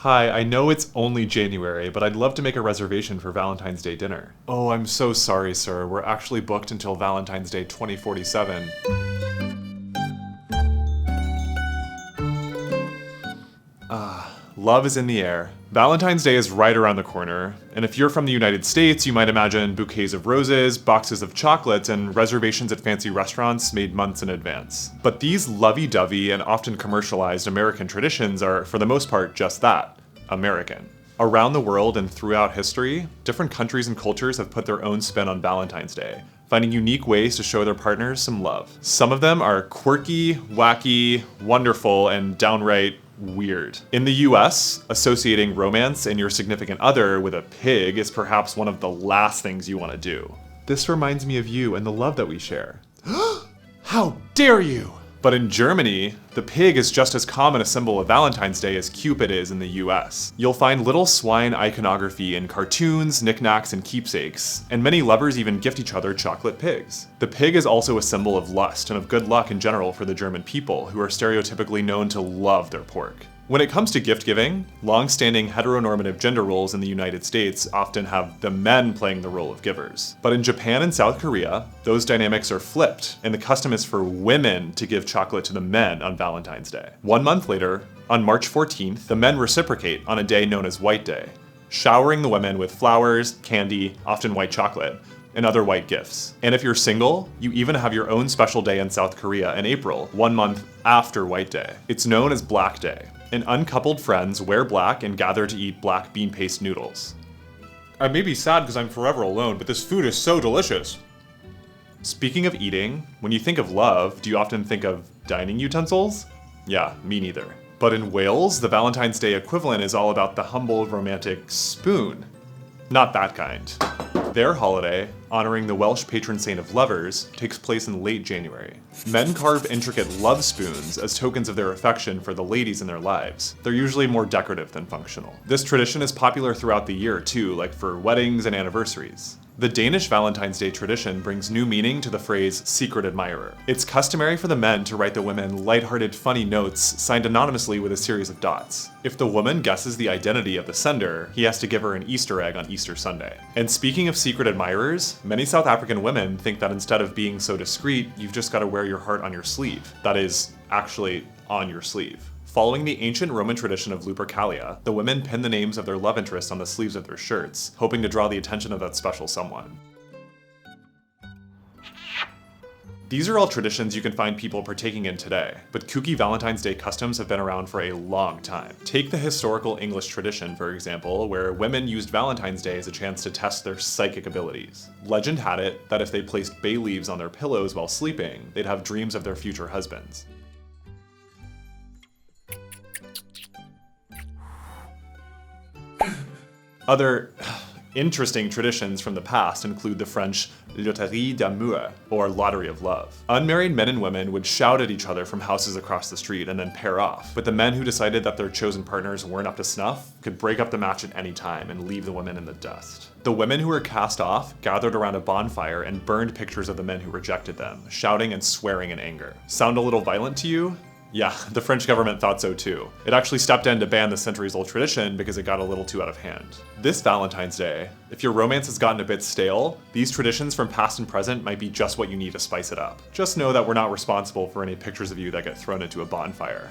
Hi, I know it's only January, but I'd love to make a reservation for Valentine's Day dinner. Oh, I'm so sorry, sir. We're actually booked until Valentine's Day 2047. Love is in the air. Valentine's Day is right around the corner, and if you're from the United States, you might imagine bouquets of roses, boxes of chocolates, and reservations at fancy restaurants made months in advance. But these lovey-dovey and often commercialized American traditions are, for the most part, just that, American. Around the world and throughout history, different countries and cultures have put their own spin on Valentine's Day, finding unique ways to show their partners some love. Some of them are quirky, wacky, wonderful, and downright weird. In the US, associating romance and your significant other with a pig is perhaps one of the last things you want to do. This reminds me of you and the love that we share. How dare you! But in Germany, the pig is just as common a symbol of Valentine's Day as Cupid is in the US. You'll find little swine iconography in cartoons, knickknacks, and keepsakes, and many lovers even gift each other chocolate pigs. The pig is also a symbol of lust and of good luck in general for the German people, who are stereotypically known to love their pork. When it comes to gift giving, long-standing heteronormative gender roles in the United States often have the men playing the role of givers. But in Japan and South Korea, those dynamics are flipped, and the custom is for women to give chocolate to the men on Valentine's Day. 1 month later, on March 14th, the men reciprocate on a day known as White Day, showering the women with flowers, candy, often white chocolate, and other white gifts. And if you're single, you even have your own special day in South Korea in April, 1 month after White Day. It's known as Black Day. And uncoupled friends wear black and gather to eat black bean paste noodles. I may be sad because I'm forever alone, but this food is so delicious. Speaking of eating, when you think of love, do you often think of dining utensils? Yeah, me neither. But in Wales, the Valentine's Day equivalent is all about the humble romantic spoon. Not that kind. Their holiday, honoring the Welsh patron saint of lovers, takes place in late January. Men carve intricate love spoons as tokens of their affection for the ladies in their lives. They're usually more decorative than functional. This tradition is popular throughout the year too, like for weddings and anniversaries. The Danish Valentine's Day tradition brings new meaning to the phrase secret admirer. It's customary for the men to write the women lighthearted, funny notes signed anonymously with a series of dots. If the woman guesses the identity of the sender, he has to give her an Easter egg on Easter Sunday. And speaking of secret admirers, many South African women think that instead of being so discreet, you've just got to wear your heart on your sleeve. That is, actually on your sleeve. Following the ancient Roman tradition of Lupercalia, the women pin the names of their love interests on the sleeves of their shirts, hoping to draw the attention of that special someone. These are all traditions you can find people partaking in today, but kooky Valentine's Day customs have been around for a long time. Take the historical English tradition, for example, where women used Valentine's Day as a chance to test their psychic abilities. Legend had it that if they placed bay leaves on their pillows while sleeping, they'd have dreams of their future husbands. Other interesting traditions from the past include the French loterie d'amour, or lottery of love. Unmarried men and women would shout at each other from houses across the street and then pair off, but the men who decided that their chosen partners weren't up to snuff could break up the match at any time and leave the women in the dust. The women who were cast off gathered around a bonfire and burned pictures of the men who rejected them, shouting and swearing in anger. Sound a little violent to you? Yeah, the French government thought so too. It actually stepped in to ban the centuries-old tradition because it got a little too out of hand. This Valentine's Day, if your romance has gotten a bit stale, these traditions from past and present might be just what you need to spice it up. Just know that we're not responsible for any pictures of you that get thrown into a bonfire.